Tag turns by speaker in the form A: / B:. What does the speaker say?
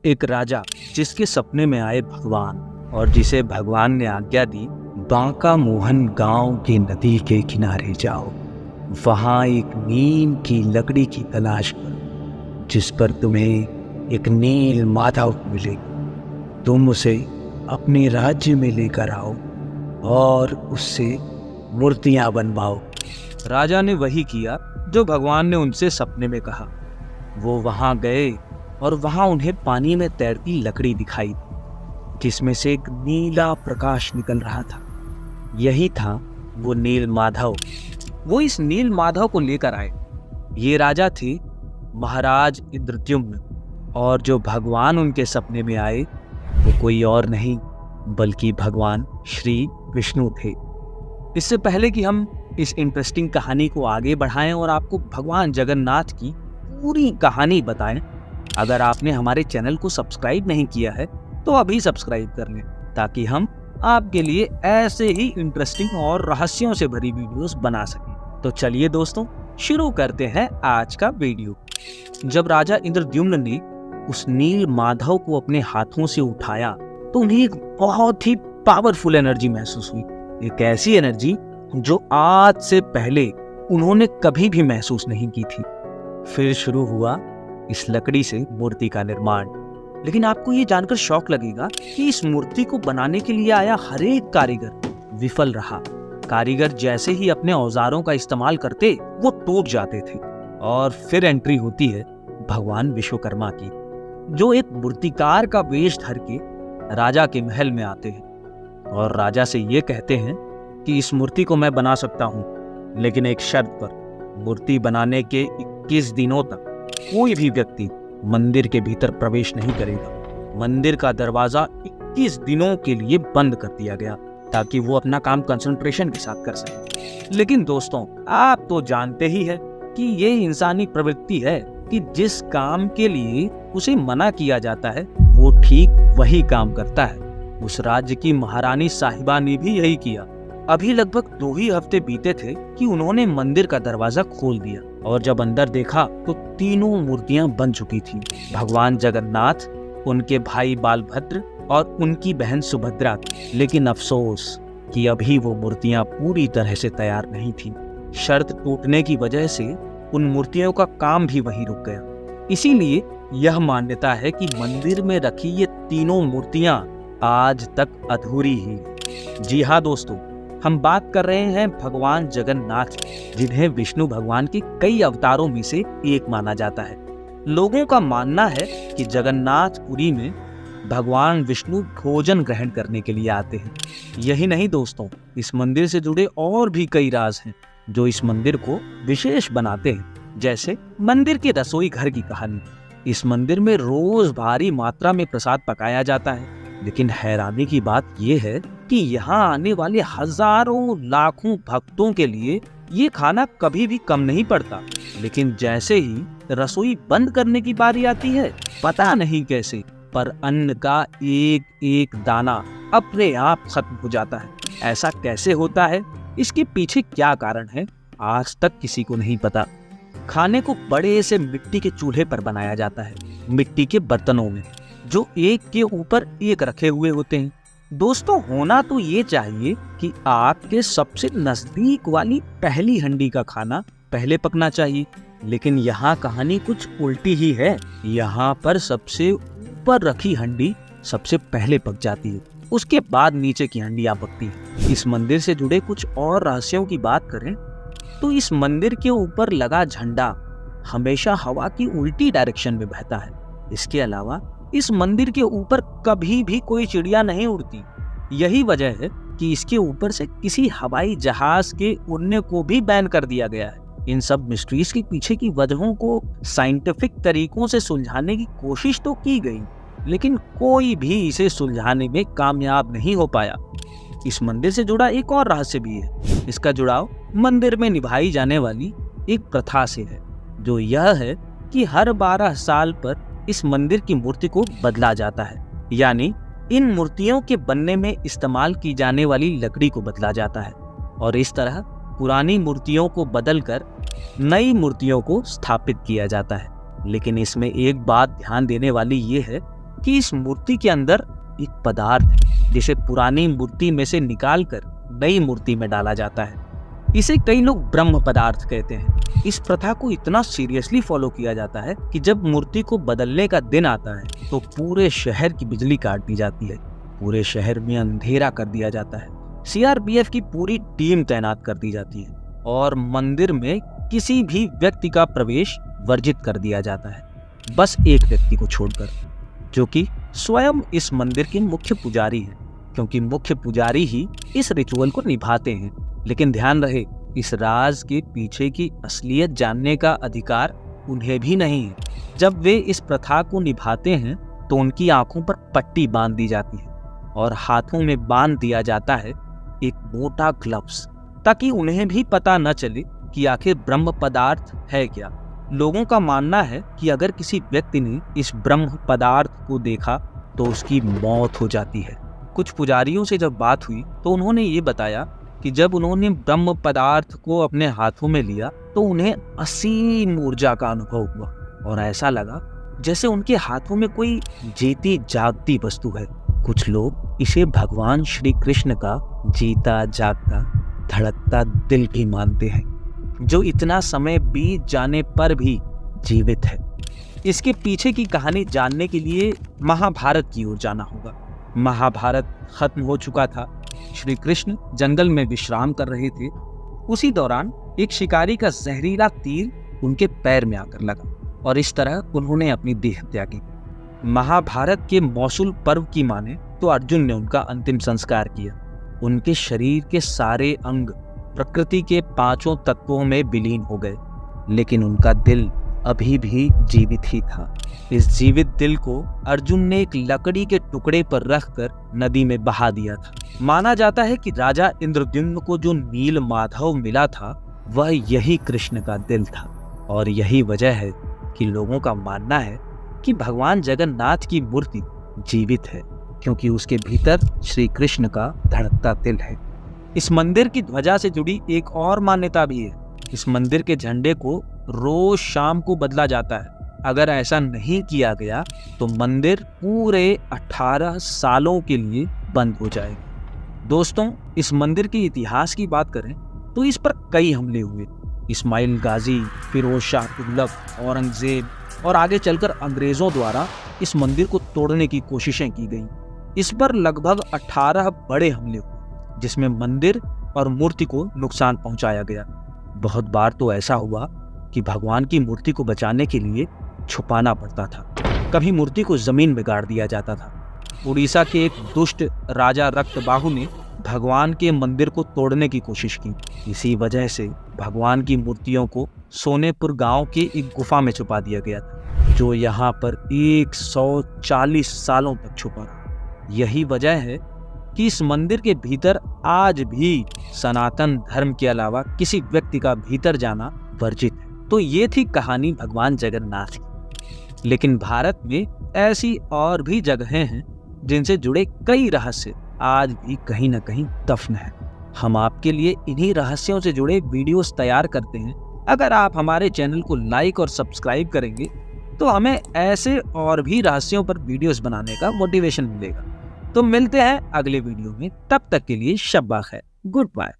A: एक राजा जिसके सपने में आए भगवान और जिसे भगवान ने आज्ञा दी, बांका मोहन गांव की नदी के किनारे जाओ, वहां एक नीम की लकड़ी की तलाश करो जिस पर तुम्हें एक नील माधव मिलेगा। तुम उसे अपने राज्य में लेकर आओ और उससे मूर्तियां बनवाओ। राजा ने वही किया जो भगवान ने उनसे सपने में कहा। वो वहां गए और वहां उन्हें पानी में तैरती लकड़ी दिखाई दी जिसमें से एक नीला प्रकाश निकल रहा था। यही था वो नील माधव। वो इस नील माधव को लेकर आए। ये राजा थे महाराज इंद्रद्युम्न, और जो भगवान उनके सपने में आए वो कोई और नहीं बल्कि भगवान श्री विष्णु थे। इससे पहले कि हम इस इंटरेस्टिंग कहानी को आगे बढ़ाएं और आपको भगवान जगन्नाथ की पूरी कहानी बताएं, अगर आपने हमारे चैनल को सब्सक्राइब नहीं किया है तो अभी सब्सक्राइब कर लें ताकि हम आपके लिए ऐसे ही इंटरेस्टिंग और रहस्यों से भरी वीडियोस बना सकें। तो चलिए दोस्तों, शुरू करते हैं आज का वीडियो। जब राजा इंद्रद्युम्न ने उस नील माधव को अपने हाथों से उठाया तो उन्हें एक बहुत ही पावरफुल एनर्जी महसूस हुई। एक ऐसी एनर्जी जो आज से पहले उन्होंने कभी भी महसूस नहीं की थी। फिर शुरू हुआ इस लकड़ी से मूर्ति का निर्माण। लेकिन आपको ये जानकर शौक लगेगा कि इस मूर्ति को बनाने के लिए आया हर एक कारीगर विफल रहा। कारीगर जैसे ही अपने औजारों का इस्तेमाल करते वो टूट जाते थे। और फिर एंट्री होती है भगवान विश्वकर्मा की, जो एक मूर्तिकार का वेश धर के राजा के महल में आते हैं और राजा से ये कहते हैं कि इस मूर्ति को मैं बना सकता हूँ, लेकिन एक शर्त पर। मूर्ति बनाने के 21 दिनों तक कोई भी व्यक्ति मंदिर के भीतर प्रवेश नहीं करेगा। मंदिर का दरवाजा 21 दिनों के लिए बंद कर दिया गया ताकि वो अपना काम कंसंट्रेशन के साथ कर सके। लेकिन दोस्तों, आप तो जानते ही है कि ये इंसानी प्रवृत्ति है कि जिस काम के लिए उसे मना किया जाता है वो ठीक वही काम करता है। उस राज्य की महारानी साहिबा ने भी यही किया। अभी लगभग 2 ही हफ्ते बीते थे कि उन्होंने मंदिर का दरवाजा खोल दिया और जब अंदर देखा तो तीनों मूर्तियां बन चुकी थीं। भगवान जगन्नाथ, उनके भाई बालभद्र और उनकी बहन सुभद्रा। लेकिन अफसोस कि अभी वो मूर्तियां पूरी तरह से तैयार नहीं थीं। शर्त टूटने की वजह से उन मूर्तियों का काम भी वहीं रुक गया। इसीलिए यह मान्यता है कि मंदिर में रखी ये तीनों मूर्तियां आज तक अधूरी ही। जी हाँ दोस्तों, हम बात कर रहे हैं भगवान जगन्नाथ, जिन्हें विष्णु भगवान के कई अवतारों में से एक माना जाता है। लोगों का मानना है कि जगन्नाथपुरी में भगवान विष्णु भोजन ग्रहण करने के लिए आते हैं। यही नहीं दोस्तों, इस मंदिर से जुड़े और भी कई राज हैं जो इस मंदिर को विशेष बनाते हैं। जैसे मंदिर के रसोई घर की कहानी। इस मंदिर में रोज भारी मात्रा में प्रसाद पकाया जाता है, लेकिन हैरानी की बात यह है कि यहाँ आने वाले हजारों लाखों भक्तों के लिए ये खाना कभी भी कम नहीं पड़ता। लेकिन जैसे ही रसोई बंद करने की बारी आती है, पता नहीं कैसे, पर अन्न का एक एक दाना अपने आप खत्म हो जाता है। ऐसा कैसे होता है, इसके पीछे क्या कारण है, आज तक किसी को नहीं पता। खाने को बड़े से मिट्टी के चूल्हे पर बनाया जाता है, मिट्टी के बर्तनों में, जो एक के ऊपर एक रखे हुए होते हैं। दोस्तों, होना तो ये चाहिए कि आपके सबसे नजदीक वाली पहली हंडी का खाना पहले पकना चाहिए, लेकिन यहाँ कहानी कुछ उल्टी ही है। यहाँ पर सबसे ऊपर रखी हंडी सबसे पहले पक जाती है, उसके बाद नीचे की हंडियां पकती है। इस मंदिर से जुड़े कुछ और रहस्यों की बात करें तो इस मंदिर के ऊपर लगा झंडा हमेशा हवा की उल्टी डायरेक्शन में बहता है। इसके अलावा इस मंदिर के ऊपर कभी भी कोई चिड़िया नहीं उड़ती। यही वजह है कि इसके ऊपर से किसी हवाई जहाज के उड़ने को भी बैन कर दिया गया है। इन सब मिस्ट्रीज के पीछे की वजहों को साइंटिफिक तरीकों से सुलझाने की कोशिश तो की गई, लेकिन कोई भी इसे सुलझाने में कामयाब नहीं हो पाया। इस मंदिर से जुड़ा एक और रहस्य भी है। इसका जुड़ाव मंदिर में निभाई जाने वाली एक प्रथा से है, जो यह है कि हर 12 साल पर इस मंदिर की मूर्ति को बदला जाता है। यानी इन मूर्तियों के बनने में इस्तेमाल की जाने वाली लकड़ी को बदला जाता है और इस तरह पुरानी मूर्तियों को बदलकर नई मूर्तियों को स्थापित किया जाता है। लेकिन इसमें एक बात ध्यान देने वाली ये है कि इस मूर्ति के अंदर एक पदार्थ है जिसे पुरानी मूर्ति में से निकालकर नई मूर्ति में डाला जाता है। इसे कई लोग ब्रह्म पदार्थ कहते हैं। इस प्रथा को इतना सीरियसली फॉलो किया जाता है कि जब मूर्ति को बदलने का दिन आता है तो पूरे शहर की बिजली काट दी जाती है, पूरे शहर में अंधेरा कर दिया जाता है, सीआरपीएफ की पूरी टीम तैनात कर दी जाती है और मंदिर में किसी भी व्यक्ति का प्रवेश वर्जित कर दिया जाता है, बस एक व्यक्ति को छोड़कर, जो कि स्वयं इस मंदिर के मुख्य पुजारी हैं, क्योंकि मुख्य पुजारी ही इस रिचुअल को निभाते हैं। लेकिन ध्यान रहे, इस राज के पीछे की असलियत जानने का अधिकार उन्हें भी नहीं है। जब वे इस प्रथा को निभाते हैं तो उनकी आंखों पर पट्टी बांध दी जाती है और हाथों में बांध दिया जाता है एक मोटा ग्लव्स, ताकि उन्हें भी पता न चले कि आखिर ब्रह्म पदार्थ है क्या। लोगों का मानना है कि अगर किसी व्यक्ति ने इस ब्रह्म पदार्थ को देखा तो उसकी मौत हो जाती है। कुछ पुजारियों से जब बात हुई तो उन्होंने ये बताया कि जब उन्होंने ब्रह्म पदार्थ को अपने हाथों में लिया तो उन्हें असीम ऊर्जा का अनुभव हुआ और ऐसा लगा जैसे उनके हाथों में कोई जीती जागती वस्तु है। कुछ लोग इसे भगवान श्री कृष्ण का जीता जागता धड़कता दिल भी मानते हैं, जो इतना समय बीत जाने पर भी जीवित है। इसके पीछे की कहानी जानने के लिए महाभारत की ओर जाना होगा। महाभारत खत्म हो चुका था। श्री कृष्ण जंगल में विश्राम कर रहे थे। उसी दौरान एक शिकारी का जहरीला तीर उनके पैर में आकर लगा और इस तरह उन्होंने अपनी देह त्यागी। महाभारत के मौसूल पर्व की माने तो अर्जुन ने उनका अंतिम संस्कार किया। उनके शरीर के सारे अंग प्रकृति के 5 तत्वों में विलीन हो गए, लेकिन उनका दिल अभी भी जीवित ही था। इस जीवित दिल को अर्जुन ने एक लकड़ी के टुकड़े पर रखकर नदी में बहा दिया था। माना जाता है कि राजा इंद्रद्युम्न को जो नील माधव मिला था वह यही कृष्ण का दिल था, और यही वजह है कि लोगों का मानना है कि भगवान जगन्नाथ की मूर्ति जीवित है, क्योंकि उसके भीतर श्री कृष्ण का धड़कता दिल है। इस मंदिर की ध्वजा से जुड़ी एक और मान्यता भी है। इस मंदिर के झंडे को रोज शाम को बदला जाता है। अगर ऐसा नहीं किया गया तो मंदिर पूरे 18 सालों के लिए बंद हो जाएगा। दोस्तों, इस मंदिर के इतिहास की बात करें तो इस पर कई हमले हुए। इस्माइल गाजी, फिरोज शाह तुगलक, औरंगजेब और आगे चलकर अंग्रेजों द्वारा इस मंदिर को तोड़ने की कोशिशें की गई। इस पर लगभग 18 बड़े हमले हुए, जिसमें मंदिर और मूर्ति को नुकसान पहुंचाया गया। बहुत बार तो ऐसा हुआ कि भगवान की मूर्ति को बचाने के लिए छुपाना पड़ता था। कभी मूर्ति को जमीन में गाड़ दिया जाता था। उड़ीसा के एक दुष्ट राजा रक्तबाहु ने भगवान के मंदिर को तोड़ने की कोशिश की। इसी वजह से भगवान की मूर्तियों को सोनेपुर गांव के एक गुफा में छुपा दिया गया था, जो यहाँ पर 140 सालों तक छुपा रहा। यही वजह है कि इस मंदिर के भीतर आज भी सनातन धर्म के अलावा किसी व्यक्ति का भीतर जाना वर्जित है। तो ये थी कहानी भगवान जगन्नाथ की। लेकिन भारत में ऐसी और भी जगहें हैं जिनसे जुड़े कई रहस्य आज भी कहीं न कहीं दफन है। हम आपके लिए इन्हीं रहस्यों से जुड़े वीडियोस तैयार करते हैं। अगर आप हमारे चैनल को लाइक और सब्सक्राइब करेंगे तो हमें ऐसे और भी रहस्यों पर वीडियोस बनाने का मोटिवेशन मिलेगा। तो मिलते हैं अगले वीडियो में, तब तक के लिए शब्बा खैर, गुड बाय।